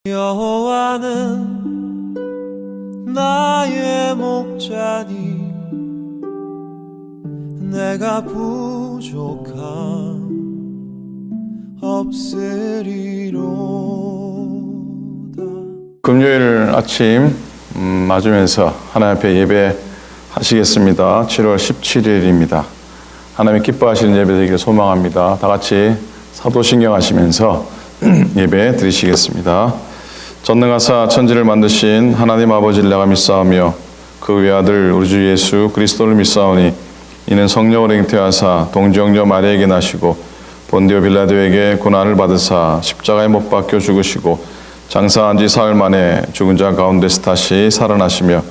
여호와는 나의 목자니 내가 부족함 없으리로다. 금요일 아침 맞으면서 하나님 앞에 예배하시겠습니다. 7월 17일입니다. 하나님 기뻐하시는 예배 되기를 소망합니다. 다 같이 사도신경 하시면서 예배 드리시겠습니다. 전능하사 천지를 만드신 하나님 아버지를 내가 믿사오며 그 외아들 우리 주 예수 그리스도를 믿사오니 이는 성령으로 잉태하사 동정녀 마리아에게 나시고 본디오 빌라도에게 고난을 받으사 십자가에 못 박혀 죽으시고 장사한 지 사흘 만에 죽은 자 가운데서 다시 살아나시며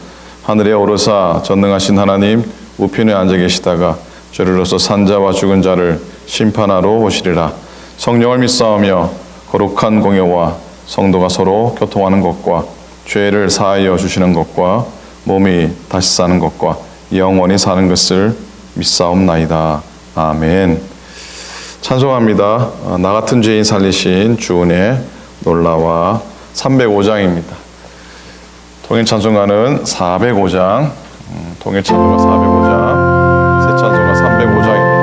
하늘에 오르사 전능하신 하나님 우편에 앉아 계시다가 죄를로서 산 자와 죽은 자를 심판하러 오시리라. 성령을 믿사오며 거룩한 공예와 성도가 서로 교통하는 것과 죄를 사하여 주시는 것과 몸이 다시 사는 것과 영원히 사는 것을 믿사옵나이다. 아멘. 찬송합니다. 나 같은 죄인 살리신 주은의 놀라와 305장입니다. 통일 찬송가는 405장, 통일 찬송가 405장, 새 찬송가 305장입니다.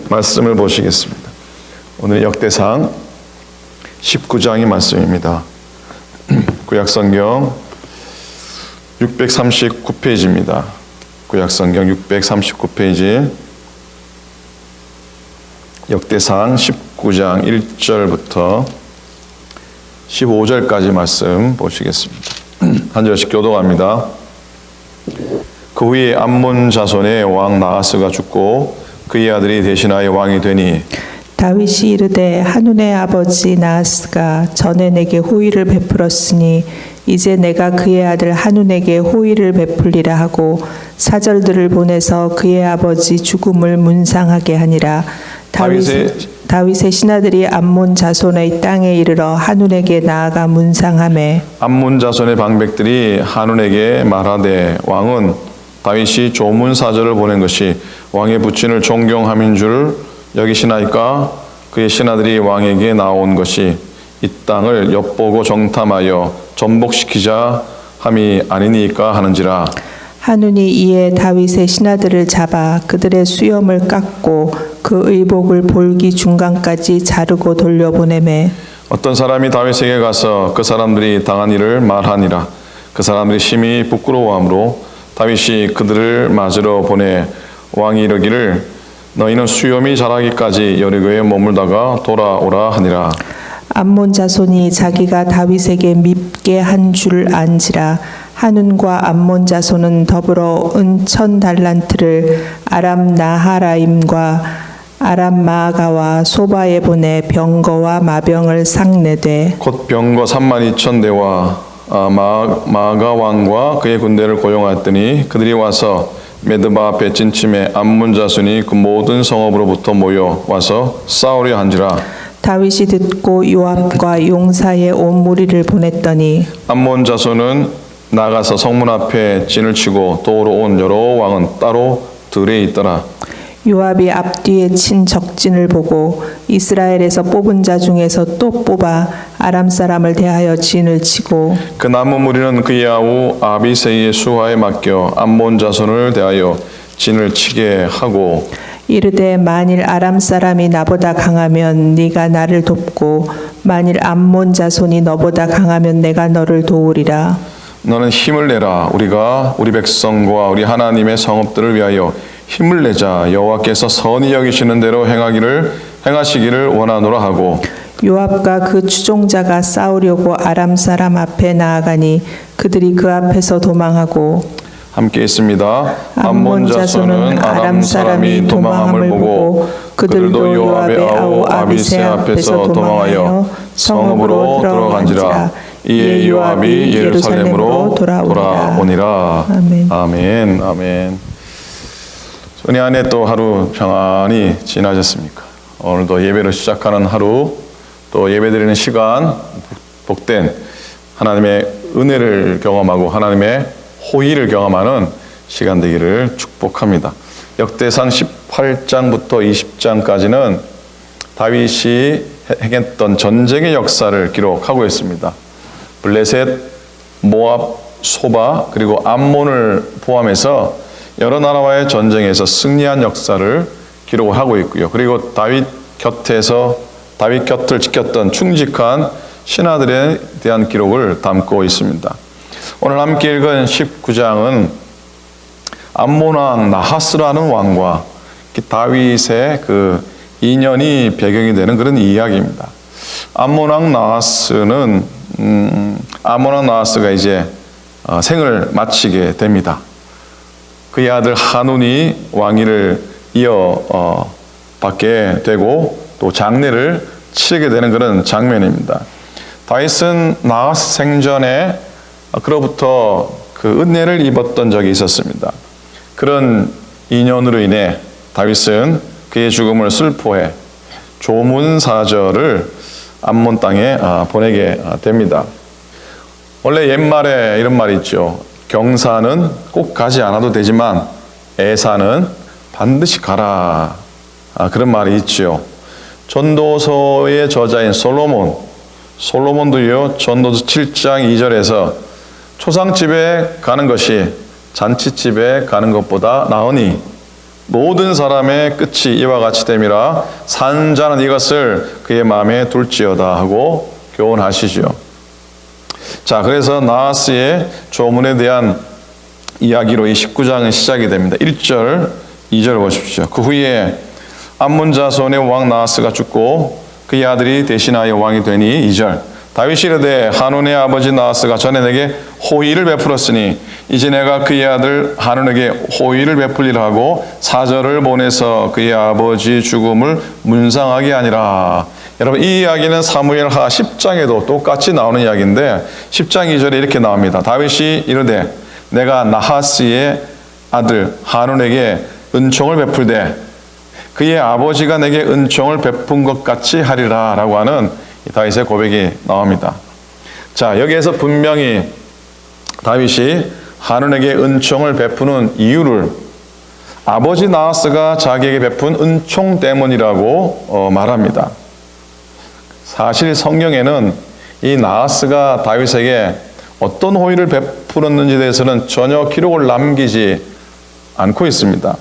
말씀을 보시겠습니다. 오늘 역대상 19장의 말씀입니다. 구약성경 639페이지입니다. 구약성경 639페이지 역대상 19장 1절부터 15절까지 말씀 보시겠습니다. 한 절씩 교독합니다. 그 후에 암몬 자손의 왕 나하스가 죽고 그의 아들이 대신하여 왕이 되니 다윗이 이르되 한운의 아버지 나하스가 전에 내게 호의를 베풀었으니 이제 내가 그의 아들 한운에게 호의를 베풀리라 하고 사절들을 보내서 그의 아버지 죽음을 문상하게 하니라. 다윗의 신하들이 암몬 자손의 땅에 이르러 한운에게 나아가 문상하매 암몬 자손의 방백들이 한운에게 말하되 왕은 다윗이 조문 사절을 보낸 것이 왕의 부친을 존경함인 줄 여기시나이까? 그의 신하들이 왕에게 나온 것이 이 땅을 엿보고 정탐하여 전복시키자 함이 아니니까 하는지라. 한눈이 이에 다윗의 신하들을 잡아 그들의 수염을 깎고 그 의복을 볼기 중간까지 자르고 돌려보내매 어떤 사람이 다윗에게 가서 그 사람들이 당한 일을 말하니라. 그 사람들이 심히 부끄러워하므로 다윗이 그들을 맞으러 보내 왕이 이르기를 너희는 수염이 자라기까지 여리고에 머물다가 돌아오라 하니라. 암몬 자손이 자기가 다윗에게 밉게 한 줄 안지라. 한운과 암몬 자손은 더불어 은 1000달란트를 아람 나하라임과 아람 마아가와 소바에 보내 병거와 마병을 삭내되 곧 병거 32,000대와 마아가 왕과 그의 군대를 고용하였더니 그들이 와서 메드바 앞에 진침에 암몬 자손이 그 모든 성읍으로부터 모여 와서 싸우려 한지라. 다윗이 듣고 요압과 용사의 온 무리를 보냈더니 암몬 자손은 나가서 성문 앞에 진을 치고 도우러 온 여러 왕은 따로 들에 있더라. 요압이 앞뒤에 친 적진을 보고 이스라엘에서 뽑은 자 중에서 또 뽑아 아람 사람을 대하여 진을 치고 그 남은 무리는 그의 아우 아비새의 수하에 맡겨 암몬 자손을 대하여 진을 치게 하고 이르되 만일 아람 사람이 나보다 강하면 네가 나를 돕고 만일 암몬 자손이 너보다 강하면 내가 너를 도우리라. 너는 힘을 내라. 우리가 우리 백성과 우리 하나님의 성읍들을 위하여 힘을 내자. 여호와께서 선히 여기시는 대로 행하시기를 원하노라 하고 요압과 그 추종자가 싸우려고 아람 사람 앞에 나아가니 그들이 그 앞에서 도망하고 함께 있습니다. 암몬 자손은 아람 사람이 도망함을 보고 그들도 요압의 아우 아비새 앞에서 도망하여 성읍으로 들어간지라. 이에 요압이 예루살렘으로 돌아오니라. 아멘. 아멘. 아멘. 은혜 안에 또 하루 평안히 지나셨습니까? 오늘도 예배를 시작하는 하루, 또 예배드리는 시간, 복된 하나님의 은혜를 경험하고 하나님의 호의를 경험하는 시간 되기를 축복합니다. 역대상 18장부터 20장까지는 다윗이 행했던 전쟁의 역사를 기록하고 있습니다. 블레셋, 모압, 소바, 그리고 암몬을 포함해서 여러 나라와의 전쟁에서 승리한 역사를 기록하고 있고요. 그리고 다윗 곁을 지켰던 충직한 신하들에 대한 기록을 담고 있습니다. 오늘 함께 읽은 19장은 암몬 왕 나하스라는 왕과 다윗의 그 인연이 배경이 되는 그런 이야기입니다. 암몬 왕 나하스가 이제 생을 마치게 됩니다. 그의 아들 한운이 왕위를 이어받게 되고 또 장례를 치르게 되는 그런 장면입니다. 다윗은 나하스 생전에 그로부터 그 은혜를 입었던 적이 있었습니다. 그런 인연으로 인해 다윗은 그의 죽음을 슬퍼해 조문사절을 암몬 땅에 보내게 됩니다. 원래 옛말에 이런 말이 있죠. 경사는 꼭 가지 않아도 되지만 애사는 반드시 가라. 그런 말이 있죠. 전도서의 저자인 솔로몬도요, 전도서 7장 2절에서 초상집에 가는 것이 잔치집에 가는 것보다 나으니 모든 사람의 끝이 이와 같이 됨이라 산 자는 이것을 그의 마음에 둘지어다 하고 교훈하시죠. 자, 그래서 나하스의 조문에 대한 이야기로 이 19장은 시작이 됩니다. 1절, 2절 보십시오. 그 후에 암몬 자손의 왕 나하스가 죽고 그의 아들이 대신하여 왕이 되니 2절. 다윗이 이르되 한운의 아버지 나하스가 전에 내게 호의를 베풀었으니 이제 내가 그의 아들 한운에게 호의를 베풀리라 하고 사절을 보내서 그의 아버지 죽음을 문상하게 하니라. 여러분, 이 이야기는 사무엘하 10장에도 똑같이 나오는 이야기인데 10장 2절에 이렇게 나옵니다. 다윗이 이르되 내가 나하스의 아들 한운에게 은총을 베풀되 그의 아버지가 내게 은총을 베푼 것 같이 하리라 라고 하는 다윗의 고백이 나옵니다. 자, 여기에서 분명히 다윗이 한운에게 은총을 베푸는 이유를 아버지 나하스가 자기에게 베푼 은총 때문이라고 말합니다. 사실 성경에는 이 나하스가 다윗에게 어떤 호의를 풀었는지에 대해서는 전혀 기록을 남기지 않고 있습니다.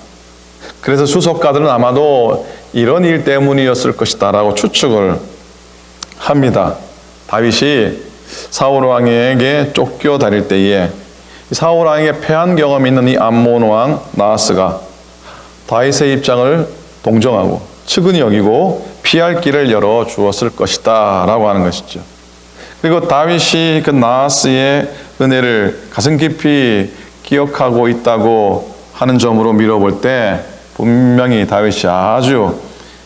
그래서 주석가들은 아마도 이런 일 때문이었을 것이다 라고 추측을 합니다. 다윗이 사울 왕에게 쫓겨 다닐 때에 사울 왕에게 패한 경험이 있는 이 암몬 왕 나하스가 다윗의 입장을 동정하고 측은히 여기고 피할 길을 열어 주었을 것이다 라고 하는 것이죠. 그리고 다윗이 그 나하스의 은혜를 가슴 깊이 기억하고 있다고 하는 점으로 미뤄볼 때 분명히 다윗이 아주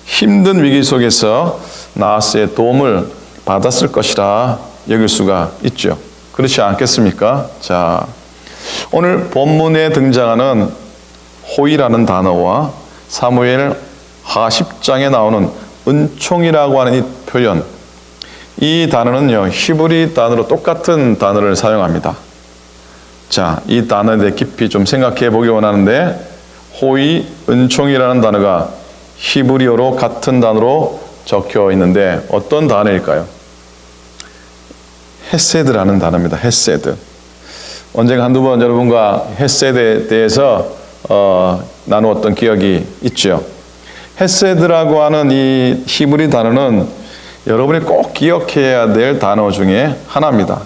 힘든 위기 속에서 나하스의 도움을 받았을 것이라 여길 수가 있죠. 그렇지 않겠습니까? 자, 오늘 본문에 등장하는 호의라는 단어와 사무엘 하 10장에 나오는 은총이라고 하는 이 표현, 이 단어는요 히브리 단어로 똑같은 단어를 사용합니다. 자, 이 단어에 대해 깊이 좀 생각해 보기 원하는데, 호의, 은총이라는 단어가 히브리어로 같은 단어로 적혀 있는데 어떤 단어일까요? 헤세드라는 단어입니다. 헤세드. 언젠가 한두 번 여러분과 헤세드에 대해서 나누었던 기억이 있죠. 헤세드라고 하는 이 히브리 단어는 여러분이 꼭 기억해야 될 단어 중에 하나입니다.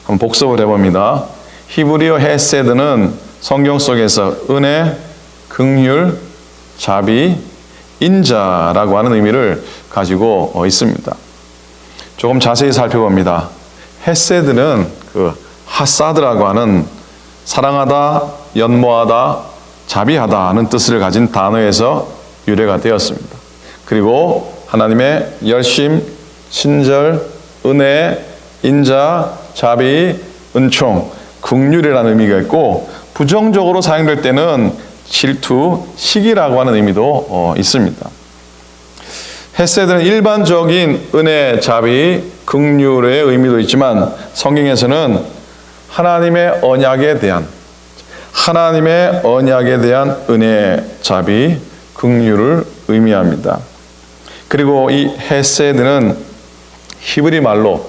한번 복습을 해봅니다. 히브리어 헤세드는 성경 속에서 은혜, 긍휼, 자비, 인자라고 하는 의미를 가지고 있습니다. 조금 자세히 살펴봅니다. 헤세드는 그 하사드라고 하는 사랑하다, 연모하다, 자비하다 하는 뜻을 가진 단어에서 유래가 되었습니다. 그리고 하나님의 열심, 친절, 은혜, 인자, 자비, 은총, 긍휼이라는 의미가 있고, 부정적으로 사용될 때는 질투, 시기라고 하는 의미도 있습니다. 헤세드는 일반적인 은혜, 자비, 긍휼의 의미도 있지만 성경에서는 하나님의 언약에 대한 은혜, 자비, 긍휼을 의미합니다. 그리고 이 헤세드는 히브리 말로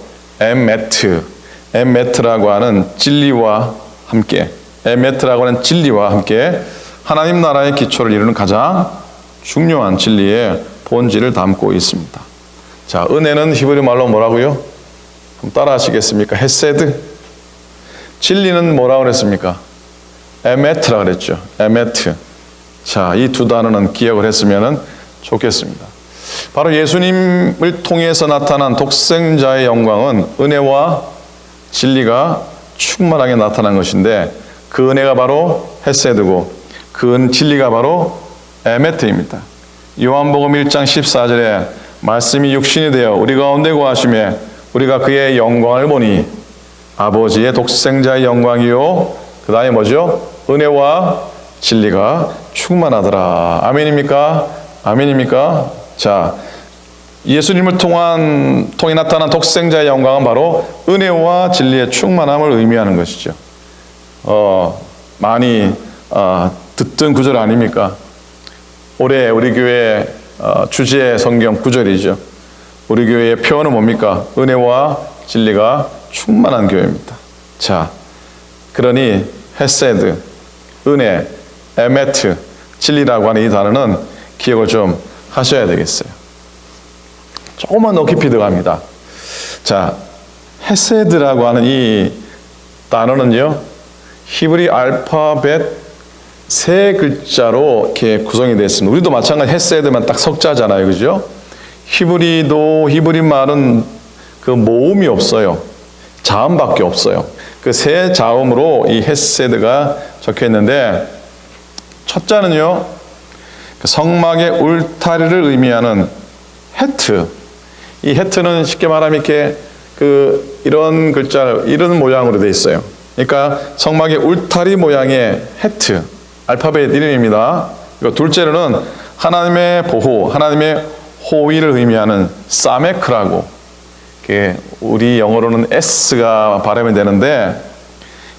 에메트라고 하는 진리와 함께 하나님 나라의 기초를 이루는 가장 중요한 진리의 본질을 담고 있습니다. 자, 은혜는 히브리 말로 뭐라고요? 그럼 따라 하시겠습니까? 헤세드. 진리는 뭐라고 그랬습니까? 에메트라 그랬죠. 에메트. 자, 이 두 단어는 기억을 했으면 좋겠습니다. 바로 예수님을 통해서 나타난 독생자의 영광은 은혜와 진리가 충만하게 나타난 것인데, 그 은혜가 바로 헤세드고 그 진리가 바로 에메트입니다. 요한복음 1장 14절에 말씀이 육신이 되어 우리 가운데 거하시며 우리가 그의 영광을 보니 아버지의 독생자의 영광이요, 그 다음에 뭐죠? 은혜와 진리가 충만하더라. 아멘입니까? 아멘입니까? 자, 예수님을 통해 나타난 독생자의 영광은 바로 은혜와 진리의 충만함을 의미하는 것이죠. 많이 듣던 구절 아닙니까? 올해 우리 교회 주제 성경 구절이죠. 우리 교회의 표현은 뭡니까? 은혜와 진리가 충만한 교회입니다. 자, 그러니 헤세드, 은혜, 에메트, 진리라고 하는 이 단어는 기억을 좀 하셔야 되겠어요. 조금만 더 깊이 들어갑니다. 자, 헤세드라고 하는 이 단어는요, 히브리 알파벳 세 글자로 이렇게 구성이 되어 있습니다. 우리도 마찬가지 헤세드만 딱 석자잖아요. 그죠? 히브리 말은 그 모음이 없어요. 자음밖에 없어요. 그 세 자음으로 이 헤세드가 적혀 있는데, 첫 자는요, 성막의 울타리를 의미하는 헤트. 이 헤트는 쉽게 말하면 이렇게 이런 글자, 이런 모양으로 되어 있어요. 그러니까 성막의 울타리 모양의 헤트, 알파벳 이름입니다. 그리고 둘째로는 하나님의 보호, 하나님의 호의를 의미하는 사메크라고, 우리 영어로는 S가 발음이 되는데,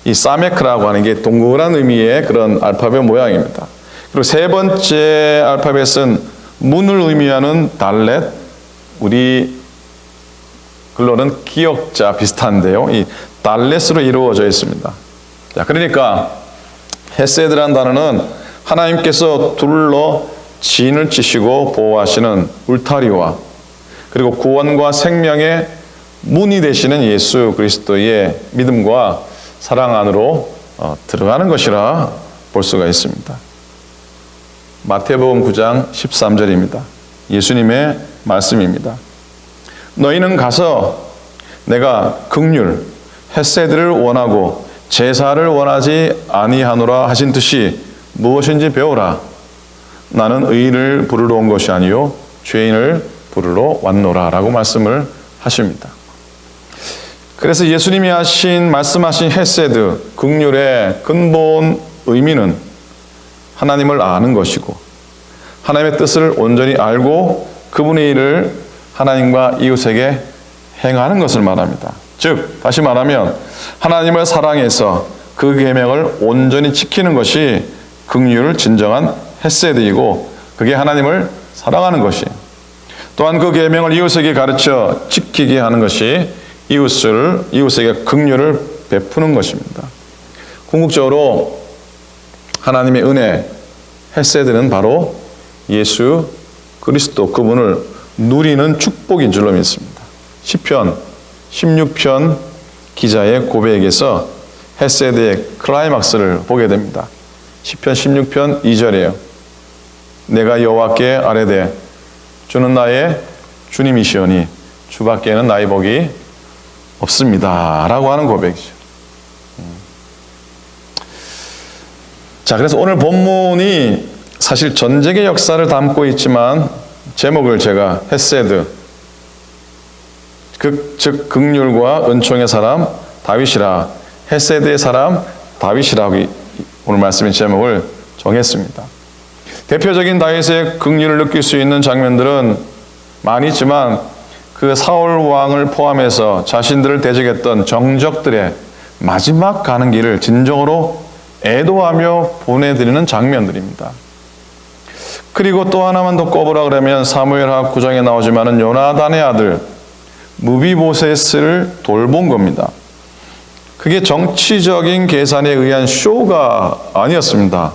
이 사메크라고 하는 게 동그란 의미의 그런 알파벳 모양입니다. 그리고 세 번째 알파벳은 문을 의미하는 달렛, 우리 글로는 기역자 비슷한데요. 이 달렛으로 이루어져 있습니다. 자, 그러니까 헤세드라는 단어는 하나님께서 둘러 진을 치시고 보호하시는 울타리와 그리고 구원과 생명의 문이 되시는 예수 그리스도의 믿음과 사랑 안으로 들어가는 것이라 볼 수가 있습니다. 마태복음 9장 13절입니다. 예수님의 말씀입니다. 너희는 가서 내가 긍휼, 헤세드를 원하고 제사를 원하지 아니하노라 하신 뜻이 무엇인지 배우라. 나는 의인을 부르러 온 것이 아니요 죄인을 부르러 왔노라 라고 말씀을 하십니다. 그래서 예수님이 말씀하신 헤세드, 긍휼의 근본 의미는 하나님을 아는 것이고 하나님의 뜻을 온전히 알고 그분의 일을 하나님과 이웃에게 행하는 것을 말합니다. 즉 다시 말하면 하나님을 사랑해서 그 계명을 온전히 지키는 것이 긍휼을 진정한 헤세드이고 그게 하나님을 사랑하는 것이 또한 그 계명을 이웃에게 가르쳐 지키게 하는 것이 이웃에게 긍휼을 베푸는 것입니다. 궁극적으로 하나님의 은혜, 헤세드는 바로 예수 그리스도 그분을 누리는 축복인 줄로 믿습니다. 시편 16편 기자의 고백에서 헤세드의 클라이막스를 보게 됩니다. 시편 16편 2절이에요. 내가 여호와께 아뢰되 주는 나의 주님이시오니 주밖에는 나의 복이 없습니다 라고 하는 고백이죠. 자, 그래서 오늘 본문이 사실 전쟁의 역사를 담고 있지만 제목을 제가 헤세드, 즉 긍휼과 은총의 사람 다윗이라, 헤세드의 사람 다윗이라고 오늘 말씀의 제목을 정했습니다. 대표적인 다윗의 긍휼을 느낄 수 있는 장면들은 많이 있지만 그 사울 왕을 포함해서 자신들을 대적했던 정적들의 마지막 가는 길을 진정으로 애도하며 보내드리는 장면들입니다. 그리고 또 하나만 더 꼽으라 그러면 사무엘하 9장에 나오지만은 요나단의 아들 무비보셋을 돌본 겁니다. 그게 정치적인 계산에 의한 쇼가 아니었습니다.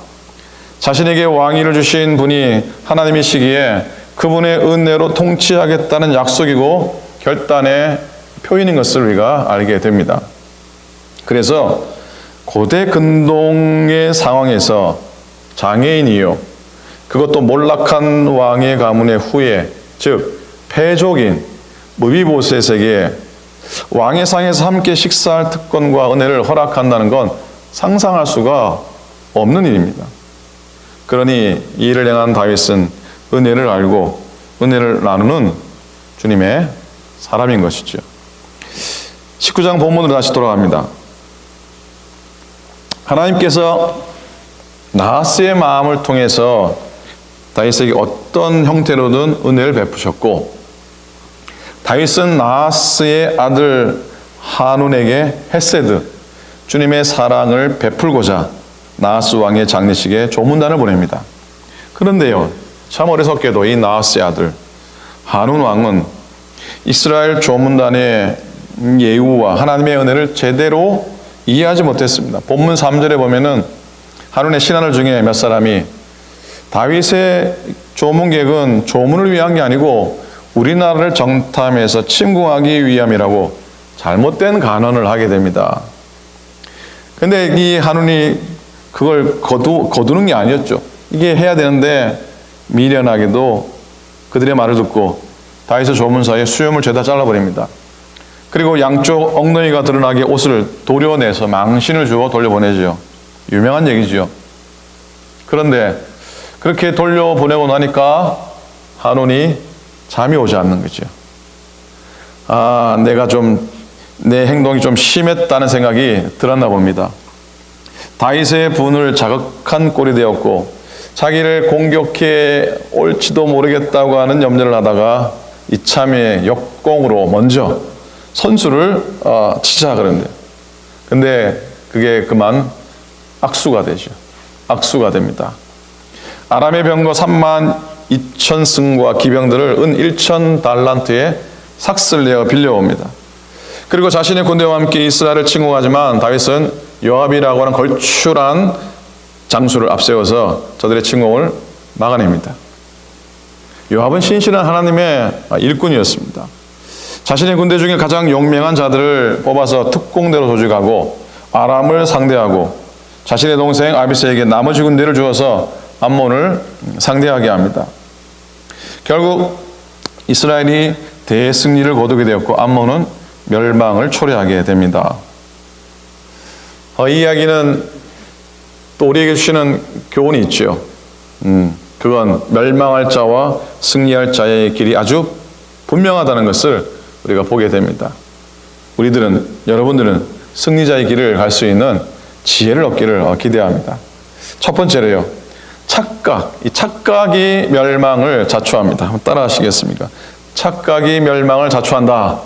자신에게 왕위를 주신 분이 하나님이시기에 그분의 은혜로 통치하겠다는 약속이고 결단의 표현인 것을 우리가 알게 됩니다. 그래서 고대 근동의 상황에서 장애인이요, 그것도 몰락한 왕의 가문의 후예, 즉 패족인 무비보셋에게 왕의 상에서 함께 식사할 특권과 은혜를 허락한다는 건 상상할 수가 없는 일입니다. 그러니 이 일을 행한 다윗은 은혜를 알고 은혜를 나누는 주님의 사람인 것이죠. 19장 본문으로 다시 돌아갑니다. 하나님께서 나하스의 마음을 통해서 다윗에게 어떤 형태로든 은혜를 베푸셨고, 다윗은 나하스의 아들 하눈에게 헤세드, 주님의 사랑을 베풀고자 나하스 왕의 장례식에 조문단을 보냅니다. 그런데요, 참 어리석게도 이 나하스의 아들 하눈 왕은 이스라엘 조문단의 예우와 하나님의 은혜를 제대로 이해하지 못했습니다. 본문 3절에 보면은 하눈의 신하들 중에 몇 사람이 다윗의 조문객은 조문을 위한 게 아니고 우리나라를 정탐해서 침공하기 위함이라고 잘못된 간언을 하게 됩니다. 근데 이 하눈이 그걸 거두는 게 아니었죠. 이게 해야 되는데 미련하게도 그들의 말을 듣고 다윗의 조문사에 수염을 죄다 잘라버립니다. 그리고 양쪽 엉덩이가 드러나게 옷을 도려내서 망신을 주어 돌려보내죠. 유명한 얘기죠. 그런데 그렇게 돌려보내고 나니까 하눈이 잠이 오지 않는 거죠. 내 행동이 좀 심했다는 생각이 들었나 봅니다. 다윗의 분을 자극한 꼴이 되었고 자기를 공격해 올지도 모르겠다고 하는 염려를 하다가 이참에 역공으로 먼저 선수를 치자 그런데, 근데 그게 그만 악수가 되죠. 악수가 됩니다. 아람의 병거 32,000승과 기병들을 은 1,000달란트에 삭슬 내어 빌려옵니다. 그리고 자신의 군대와 함께 이스라엘을 침공하지만 다윗은 요압이라고 하는 걸출한 장수를 앞세워서 저들의 침공을 막아냅니다. 요압은 신실한 하나님의 일꾼이었습니다. 자신의 군대 중에 가장 용맹한 자들을 뽑아서 특공대로 조직하고 아람을 상대하고 자신의 동생 아비새에게 나머지 군대를 주어서 암몬을 상대하게 합니다. 결국 이스라엘이 대승리를 거두게 되었고 암몬은 멸망을 초래하게 됩니다. 이 이야기는 또 우리에게 주시는 교훈이 있죠. 그건 멸망할 자와 승리할 자의 길이 아주 분명하다는 것을 우리가 보게 됩니다. 여러분들은 승리자의 길을 갈 수 있는 지혜를 얻기를 기대합니다. 첫 번째로요. 이 착각이 멸망을 자초합니다. 한번 따라 하시겠습니까? 착각이 멸망을 자초한다.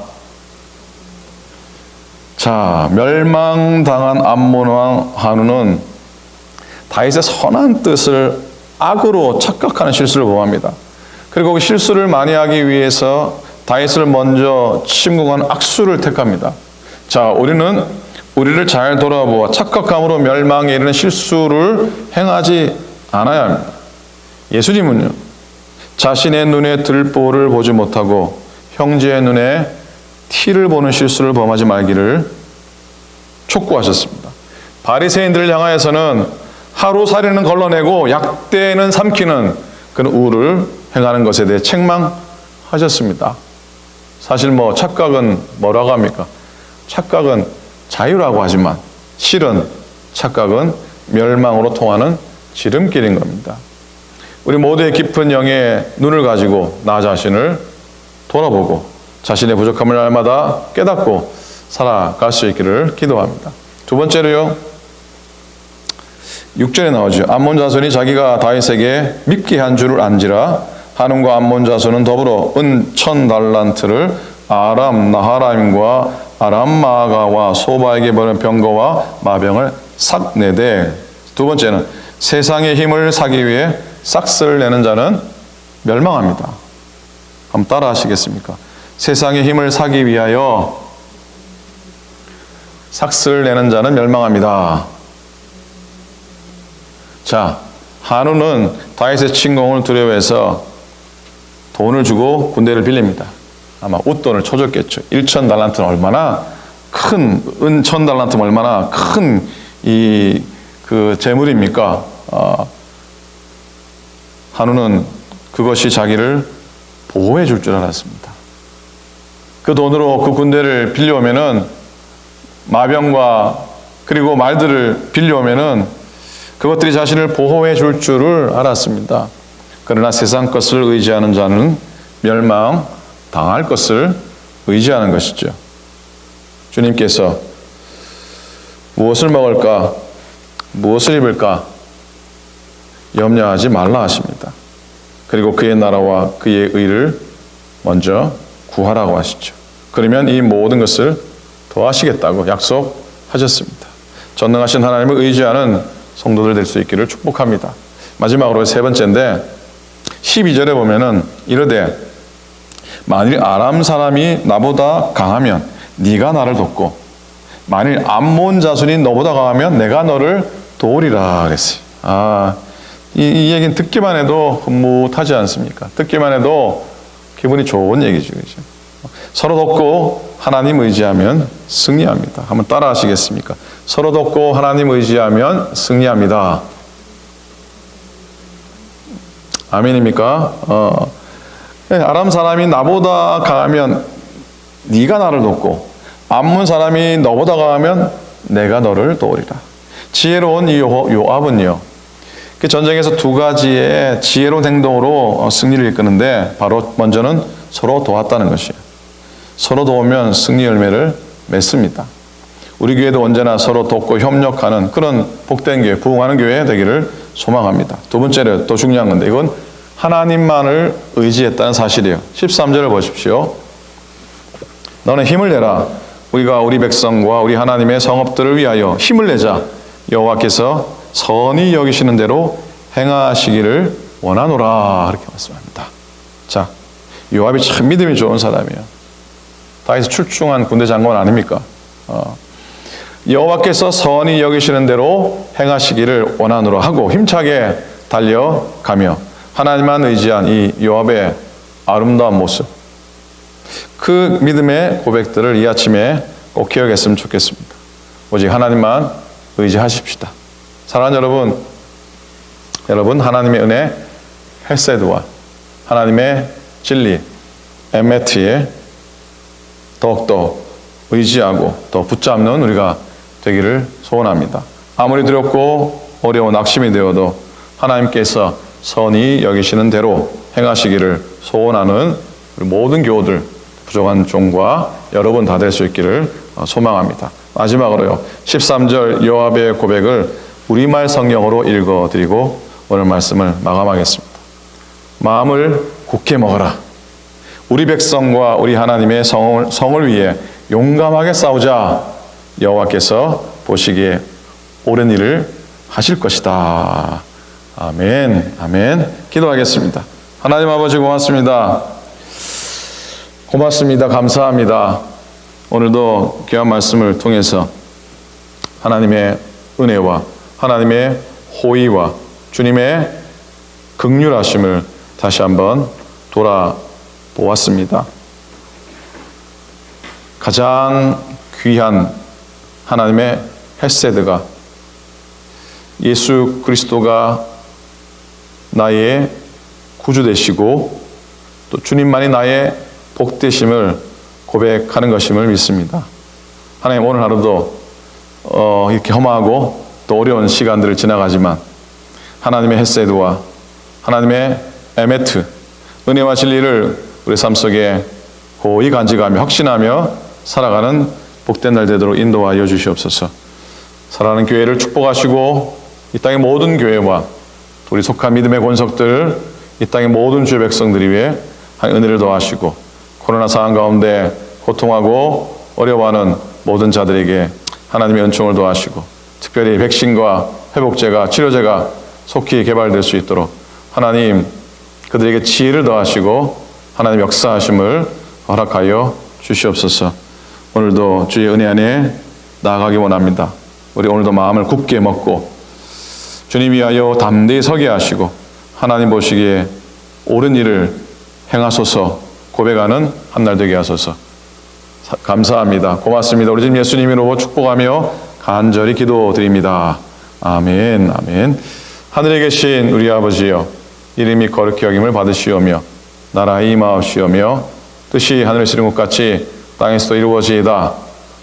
자, 멸망당한 암몬 왕 한우는 다윗의 선한 뜻을 악으로 착각하는 실수를 범합니다. 그리고 그 실수를 많이 하기 위해서 다윗을 먼저 침공한 악수를 택합니다. 자, 우리를 잘 돌아보아 착각함으로 멸망에 이르는 실수를 행하지 않아야 합니다. 예수님은요, 자신의 눈에 들보를 보지 못하고 형제의 눈에 티를 보는 실수를 범하지 말기를 촉구하셨습니다. 바리새인들을 향하여서는 하루살이는 걸러내고 약대는 삼키는 그런 우를 행하는 것에 대해 책망하셨습니다. 사실 착각은 뭐라고 합니까? 착각은 자유라고 하지만 실은 착각은 멸망으로 통하는 지름길인 겁니다. 우리 모두의 깊은 영의 눈을 가지고 나 자신을 돌아보고 자신의 부족함을 날마다 깨닫고 살아갈 수 있기를 기도합니다. 두 번째로요. 6절에 나오죠. 암몬 자손이 자기가 다윗에게 밉게 한 줄을 안지라 한움과 암몬 자손은 더불어 은 1000달란트를 아람 나하라임과 아람 마아가와 소바에게 보낸 병거와 마병을 싹 내되. 두 번째는 세상의 힘을 사기 위해 싹쓸 내는 자는 멸망합니다. 한번 따라 하시겠습니까? 세상의 힘을 사기 위하여 싹쓸 내는 자는 멸망합니다. 자, 한우는 다윗의 침공을 두려워해서 돈을 주고 군대를 빌립니다. 아마 웃돈을 쳐줬겠죠. 1000달란트는 얼마나 큰, 은 1000달란트는 얼마나 큰 그 재물입니까? 한우는 그것이 자기를 보호해 줄 줄 알았습니다. 그 돈으로 그 군대를 빌려오면은 마병과 그리고 말들을 빌려오면은 그것들이 자신을 보호해 줄 줄을 알았습니다. 그러나 세상 것을 의지하는 자는 멸망당할 것을 의지하는 것이죠. 주님께서 무엇을 먹을까, 무엇을 입을까 염려하지 말라 하십니다. 그리고 그의 나라와 그의 의를 먼저 구하라고 하시죠. 그러면 이 모든 것을 더하시겠다고 약속하셨습니다. 전능하신 하나님을 의지하는 성도들 될 수 있기를 축복합니다. 마지막으로 세 번째인데 12절에 보면은 이르되 만일 아람 사람이 나보다 강하면 네가 나를 돕고 만일 암몬 자손이 너보다 강하면 내가 너를 도우리라 그랬어요. 이 얘기는 듣기만 해도 흐뭇하지 않습니까? 듣기만 해도 기분이 좋은 얘기죠. 그렇죠? 서로 돕고 하나님 의지하면 승리합니다. 한번 따라 하시겠습니까? 서로 돕고 하나님 의지하면 승리합니다. 아멘입니까? 아람 사람이 나보다 강하면 네가 나를 돕고 암몬 사람이 너보다 강하면 내가 너를 도우리라. 지혜로운 이 요압은요, 그 전쟁에서 두 가지의 지혜로운 행동으로 승리를 이끄는데 바로 먼저는 서로 도왔다는 것이에요. 서로 도우면 승리 열매를 맺습니다. 우리 교회도 언제나 서로 돕고 협력하는 그런 복된 교회, 부흥하는 교회 되기를 소망합니다. 두 번째로 또 중요한 건데 이건 하나님만을 의지했다는 사실이에요. 13절을 보십시오. 너는 힘을 내라. 우리가 우리 백성과 우리 하나님의 성읍들을 위하여 힘을 내자. 여호와께서 선히 여기시는 대로 행하시기를 원하노라. 그렇게 말씀합니다. 자, 요압이 참 믿음이 좋은 사람이에요. 다윗이 출중한 군대 장관 아닙니까? 여호와께서 선히 여기시는 대로 행하시기를 원하노라 하고 힘차게 달려가며 하나님만 의지한 이 요압의 아름다운 모습, 그 믿음의 고백들을 이 아침에 꼭 기억했으면 좋겠습니다. 오직 하나님만 의지하십시다. 사랑하는 여러분 하나님의 은혜, 헤세드와 하나님의 진리, 에메트에 더욱더 의지하고 더 붙잡는 우리가 되기를 소원합니다. 아무리 두렵고 어려운 낙심이 되어도 하나님께서 선히 여기시는 대로 행하시기를 소원하는 우리 모든 교우들, 부족한 종과 여러분 다 될 수 있기를 소망합니다. 마지막으로요, 13절 요압의 고백을 우리말 성경으로 읽어드리고 오늘 말씀을 마감하겠습니다. 마음을 굳게 먹어라. 우리 백성과 우리 하나님의 성을 위해 용감하게 싸우자. 여호와께서 보시기에 옳은 일을 하실 것이다. 아멘, 아멘. 기도하겠습니다. 하나님 아버지 고맙습니다. 고맙습니다. 감사합니다. 오늘도 귀한 말씀을 통해서 하나님의 은혜와 하나님의 호의와 주님의 긍휼하심을 다시 한번 돌아보았습니다. 가장 귀한 하나님의 헤세드가 예수 그리스도가 나의 구주 되시고 또 주님만이 나의 복 되심을 고백하는 것임을 믿습니다. 하나님, 오늘 하루도 이렇게 험하고 또 어려운 시간들을 지나가지만 하나님의 헤세드와 하나님의 에메트, 은혜와 진리를 우리 삶 속에 고이 간직하며 확신하며 살아가는 복된 날 되도록 인도하여 주시옵소서. 사랑하는 교회를 축복하시고 이 땅의 모든 교회와 우리 속한 믿음의 권속들, 이 땅의 모든 주의 백성들이 위해 은혜를 더하시고 코로나 상황 가운데 고통하고 어려워하는 모든 자들에게 하나님의 은총을 더하시고 특별히 백신과 회복제가, 치료제가 속히 개발될 수 있도록 하나님 그들에게 지혜를 더하시고 하나님 역사하심을 허락하여 주시옵소서. 오늘도 주의 은혜 안에 나아가기 원합니다. 우리 오늘도 마음을 굳게 먹고 주님 위하여 담대히 서게 하시고 하나님 보시기에 옳은 일을 행하소서 고백하는 한 날 되게 하소서. 감사합니다. 고맙습니다. 우리 주님 예수님으로 축복하며 간절히 기도드립니다. 아멘, 아멘. 하늘에 계신 우리 아버지여, 이름이 거룩히 여김을 받으시오며 나라의 임하옵시오며 뜻이 하늘에서 이룬 것 같이 땅에서도 이루어지이다.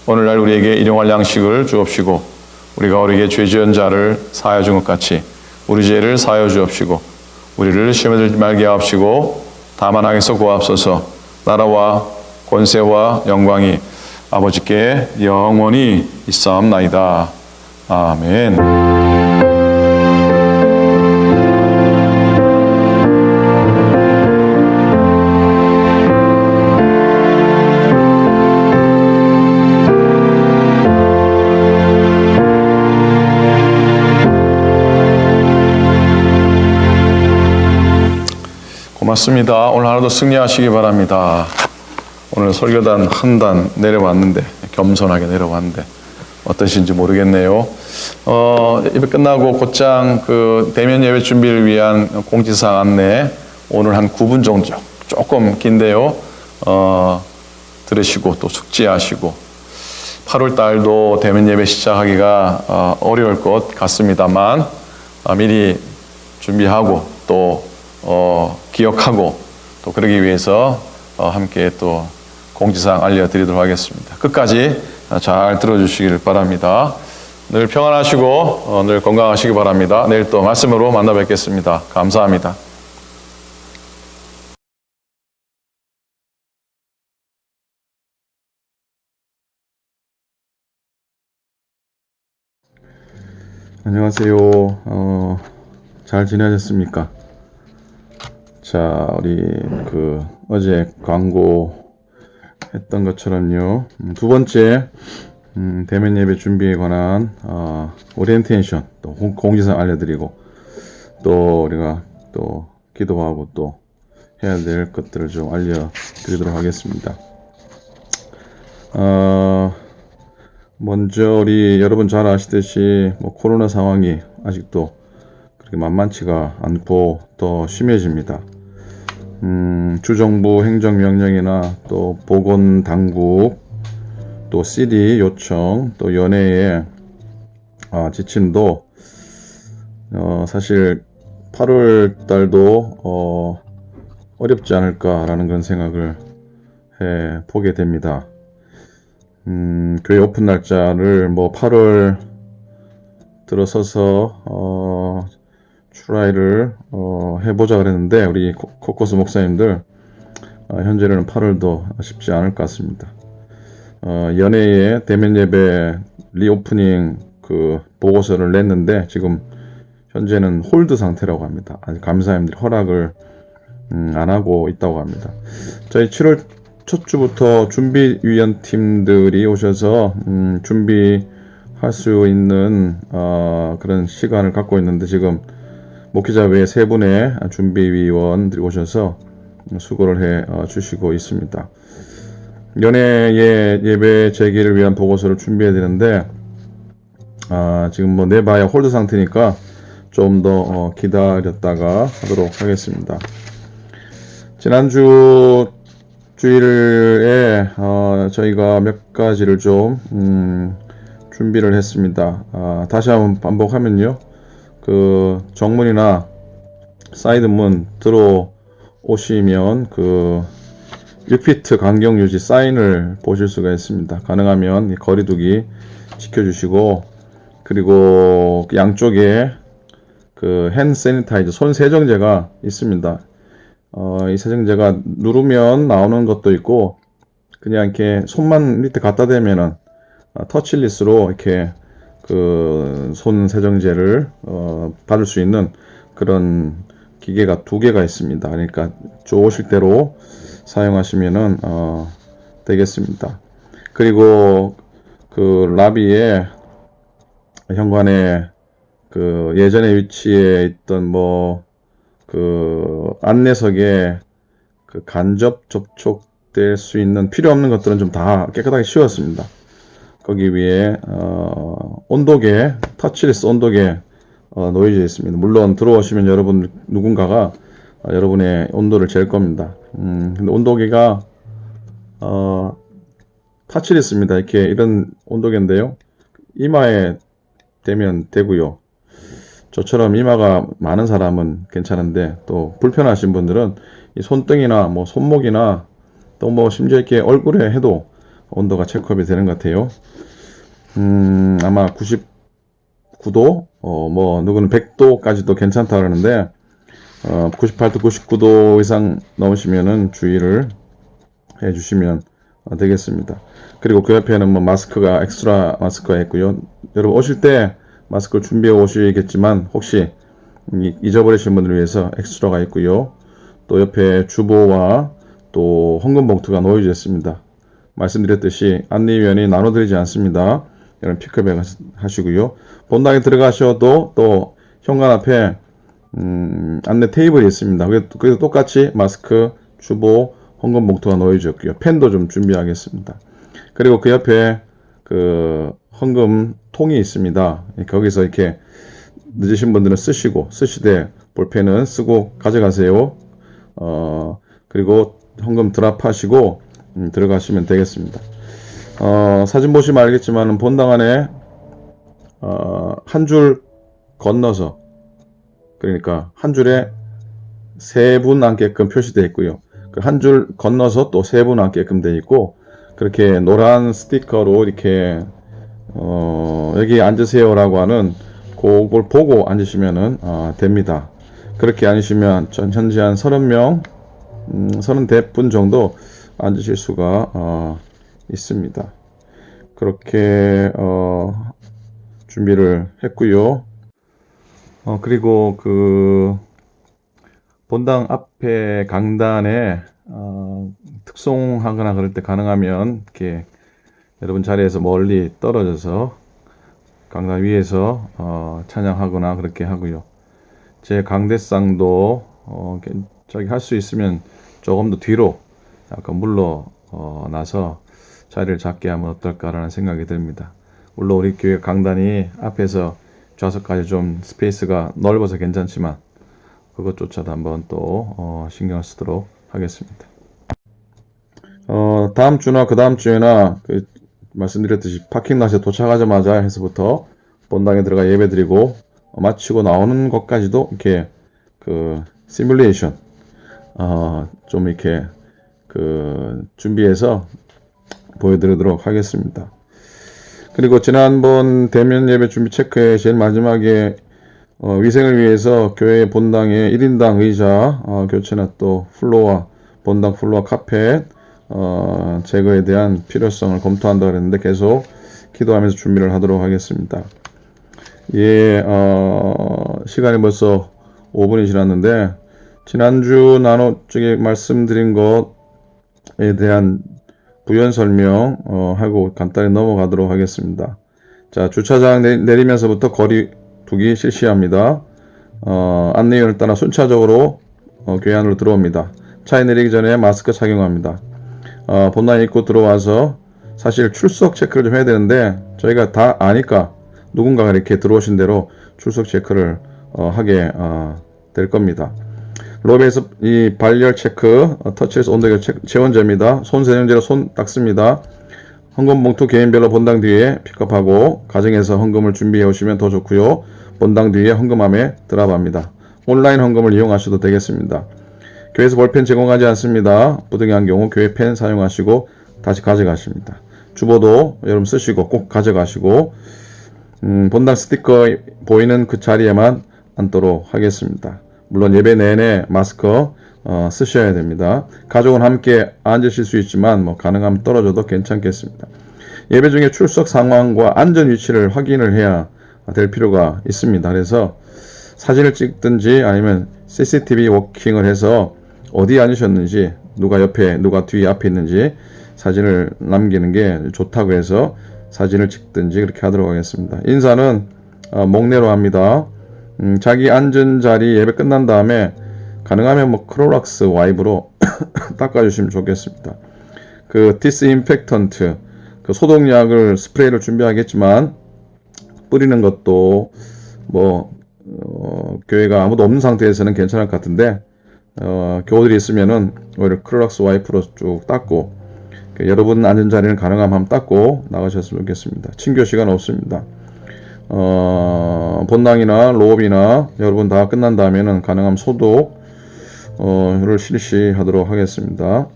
오늘날 우리에게 일용할 양식을 주옵시고 우리가 우리에게 죄 지은 자를 사하여 준 것 같이 우리 죄를 사하여 주옵시고 우리를 시험에 들지 말게 하옵시고 다만 악에서 구하옵소서. 나라와 권세와 영광이 아버지께 영원히 있사옵나이다. 아멘. 고맙습니다. 오늘 하루도 승리하시기 바랍니다. 오늘 설교단 한 단 내려왔는데, 겸손하게 내려왔는데 어떠신지 모르겠네요. 예배 끝나고 곧장 그 대면 예배 준비를 위한 공지사항 안내 오늘 한 9분 정도 조금 긴데요. 들으시고 또 숙지하시고 8월 달도 대면 예배 시작하기가 어려울 것 같습니다만 미리 준비하고 또 기억하고 또 그러기 위해서 함께 또 공지사항 알려드리도록 하겠습니다. 끝까지 잘 들어주시길 바랍니다. 늘 평안하시고 늘 건강하시기 바랍니다. 내일 또 말씀으로 만나 뵙겠습니다. 감사합니다. 안녕하세요. 잘 지내셨습니까? 자, 우리 어제 광고 했던 것처럼요. 두 번째 대면 예배 준비에 관한 오리엔테이션 또 공지사항 알려드리고 또 우리가 또 기도하고 또 해야 될 것들을 좀 알려드리도록 하겠습니다. 먼저 우리 여러분 잘 아시듯이 코로나 상황이 아직도 그렇게 만만치가 않고 더 심해집니다. 주정부 행정명령이나 또 보건당국 또 CD 요청 또 연예의 지침도 사실 8월 달도 어렵지 않을까라는 그런 생각을 해 보게 됩니다. 교회 오픈 날짜를 8월 들어서서 트라이를 해보자 그랬는데 우리 코코스 목사님들 현재는 8월도 쉽지 않을 것 같습니다. 연예의 대면 예배 리오프닝 그 보고서를 냈는데 지금 현재는 홀드 상태라고 합니다. 아직 감사님들이 허락을 안 하고 있다고 합니다. 저희 7월 첫 주부터 준비위원 팀들이 오셔서 준비할 수 있는 그런 시간을 갖고 있는데 지금 목회자 외에 3분의 준비위원들이 오셔서 수고를 해 주시고 있습니다. 연예의 예배 재개를 위한 보고서를 준비해야 되는데 지금 내봐야 홀드 상태니까 좀 더 기다렸다가 하도록 하겠습니다. 지난주 주일에 저희가 몇 가지를 좀 준비를 했습니다. 다시 한번 반복하면요, 그 정문이나 사이드문 들어오시면 그 6피트 간격 유지 사인을 보실 수가 있습니다. 가능하면 이 거리두기 지켜주시고, 그리고 양쪽에 그 핸드 세니타이저 손 세정제가 있습니다. 이 세정제가 누르면 나오는 것도 있고 그냥 이렇게 손만 밑에 갖다 대면은 터치리스로 이렇게 그 손 세정제를 받을 수 있는 그런 기계가 2개가 있습니다. 그러니까 좋으실 대로 사용하시면은 되겠습니다. 그리고 그 라비에 현관에 그 예전에 위치에 있던 그 안내석에 그 간접 접촉될 수 있는 필요 없는 것들은 좀 다 깨끗하게 치웠습니다. 거기 위에 온도계, 터치리스 온도계 놓여져 있습니다. 물론 들어오시면 여러분 누군가가 여러분의 온도를 잴 겁니다. 근데 온도계가 터치리스입니다. 이렇게 이런 온도계인데요. 이마에 대면 되고요. 저처럼 이마가 많은 사람은 괜찮은데 또 불편하신 분들은 이 손등이나 손목이나 또 심지어 이렇게 얼굴에 해도 온도가 체크업이 되는 것 같아요. 아마 99도, 누구는 100도까지도 괜찮다 그러는데 98도, 99도 이상 넘으시면은 주의를 해주시면 되겠습니다. 그리고 그 옆에는 마스크가 엑스트라 마스크가 있고요. 여러분 오실 때 마스크를 준비해 오시겠지만 혹시 잊어버리신 분들을 위해서 엑스트라가 있고요. 또 옆에 주보와 또 헌금 봉투가 놓여져 있습니다. 말씀드렸듯이 안내위원이 나눠드리지 않습니다. 여러분 픽업해 하시고요. 본당에 들어가셔도 또 현관 앞에 안내 테이블이 있습니다. 그래도 똑같이 마스크, 주보, 헌금 봉투가 놓여져 있고요. 펜도 좀 준비하겠습니다. 그리고 그 옆에 그 헌금 통이 있습니다. 거기서 이렇게 늦으신 분들은 쓰시되 볼펜은 쓰고 가져가세요. 그리고 헌금 드랍하시고 들어가시면 되겠습니다. 사진 보시면 알겠지만 본당 안에 한 줄 건너서, 그러니까 한 줄에 3분 앉게끔 표시되어 있고요. 그 한 줄 건너서 또 3분 앉게끔 되어 있고, 그렇게 노란 스티커로 이렇게 여기 앉으세요라고 하는 그걸 보고 앉으시면은 됩니다. 그렇게 앉으시면 현재 한 30명, 30분 정도 앉으실 수가 있습니다. 그렇게 준비를 했고요. 그리고 그 본당 앞에 강단에 특송하거나 그럴 때 가능하면 이렇게 여러분 자리에서 멀리 떨어져서 강단 위에서 찬양하거나 그렇게 하고요. 제 강대상도 저기 할 수 있으면 조금 더 뒤로 약간 물러나서 자리를 잡게 하면 어떨까라는 생각이 듭니다. 물론 우리 교회 강단이 앞에서 좌석까지 좀 스페이스가 넓어서 괜찮지만 그것조차도 한번 또 신경을 쓰도록 하겠습니다. 다음 주나 그 다음 주에나 말씀드렸듯이 파킹락에 도착하자마자 해서부터 본당에 들어가 예배드리고 마치고 나오는 것까지도 이렇게 시뮬레이션 좀 이렇게 준비해서 보여드리도록 하겠습니다. 그리고 지난번 대면 예배 준비 체크에 제일 마지막에 위생을 위해서 교회 본당에 1인당 의자 교체나 또 본당 플로어 카펫 제거에 대한 필요성을 검토한다 그랬는데 계속 기도하면서 준비를 하도록 하겠습니다. 시간이 벌써 5분이 지났는데 지난주 말씀드린 것에 대한 부연 설명 하고 간단히 넘어가도록 하겠습니다. 자, 주차장 내리면서부터 거리 두기 실시합니다. 안내위원을 따라 순차적으로 교회 안으로 들어옵니다. 차에 내리기 전에 마스크 착용합니다. 본당 입구 들어와서 사실 출석 체크를 좀 해야 되는데 저희가 다 아니까 누군가가 이렇게 들어오신 대로 출석 체크를 하게 될 겁니다. 로비에서 이 발열 체크, 터치에서 온도계 체온제입니다. 손 세정제로 손 닦습니다. 헌금 봉투 개인별로 본당 뒤에 픽업하고 가정에서 헌금을 준비해 오시면 더 좋고요. 본당 뒤에 헌금함에 드랍합니다. 온라인 헌금을 이용하셔도 되겠습니다. 교회에서 볼펜 제공하지 않습니다. 부득이한 경우 교회 펜 사용하시고 다시 가져가십니다. 주보도 여러분 쓰시고 꼭 가져가시고 본당 스티커 보이는 그 자리에만 앉도록 하겠습니다. 물론 예배 내내 마스크 쓰셔야 됩니다. 가족은 함께 앉으실 수 있지만 가능하면 떨어져도 괜찮겠습니다. 예배 중에 출석 상황과 안전 위치를 확인을 해야 될 필요가 있습니다. 그래서 사진을 찍든지 아니면 CCTV 워킹을 해서 어디 앉으셨는지 누가 옆에 누가 뒤에 앞에 있는지 사진을 남기는 게 좋다고 해서 사진을 찍든지 그렇게 하도록 하겠습니다. 인사는 목례로 합니다. 자기 앉은 자리 예배 끝난 다음에 가능하면 크로락스 와이프로 닦아주시면 좋겠습니다. 디스인펙턴트 소독약을 스프레이를 준비하겠지만 뿌리는 것도 교회가 아무도 없는 상태에서는 괜찮을 것 같은데 교우들이 있으면은 오히려 크로락스 와이프로 쭉 닦고 여러분 앉은 자리는 가능하면 한번 닦고 나가셨으면 좋겠습니다. 친교 시간 없습니다. 본당이나 로비나 여러분 다 끝난 다음에는 가능하면 소독을 실시하도록 하겠습니다.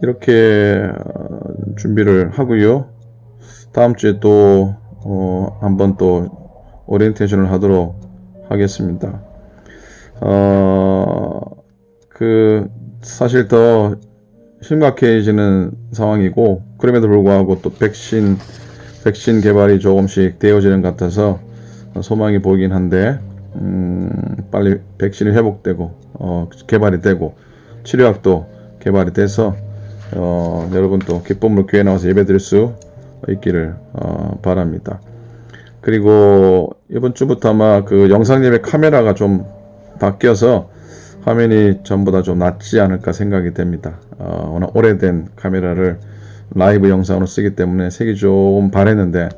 이렇게 준비를 하고요. 다음 주에 또 한번 또 오리엔테이션을 하도록 하겠습니다. 사실 더 심각해지는 상황이고 그럼에도 불구하고 또 백신 개발이 조금씩 되어지는 것 같아서 소망이 보이긴 한데 빨리 백신이 회복되고 개발이 되고 치료약도 개발이 돼서 여러분 또 기쁨으로 교회 나와서 예배드릴 수 있기를 바랍니다. 그리고 이번 주부터 아마 영상 예배 카메라가 좀 바뀌어서 화면이 전보다 좀 낫지 않을까 생각이 됩니다. 워낙 오래된 카메라를 라이브 영상으로 쓰기 때문에 색이 좀 바랬는데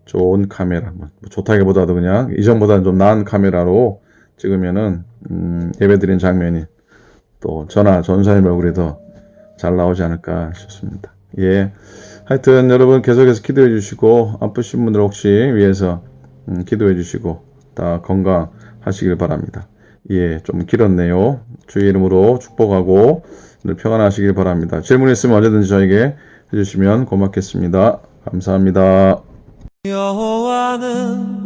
좋은 카메라, 좋다기보다도 그냥 이전보다는 좀 나은 카메라로 찍으면은 예배드린 장면이 또 전사님 얼굴이 더 잘 나오지 않을까 싶습니다. 하여튼 여러분 계속해서 기도해 주시고 아프신 분들 혹시 위해서 기도해 주시고 다 건강하시길 바랍니다. 좀 길었네요. 주의 이름으로 축복하고 늘 평안하시길 바랍니다. 질문 있으면 언제든지 저에게 해주시면 고맙겠습니다. 감사합니다. 여호와는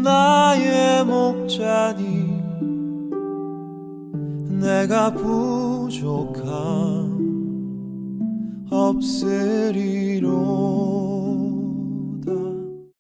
나의 목자니 내가 부족함 없으리로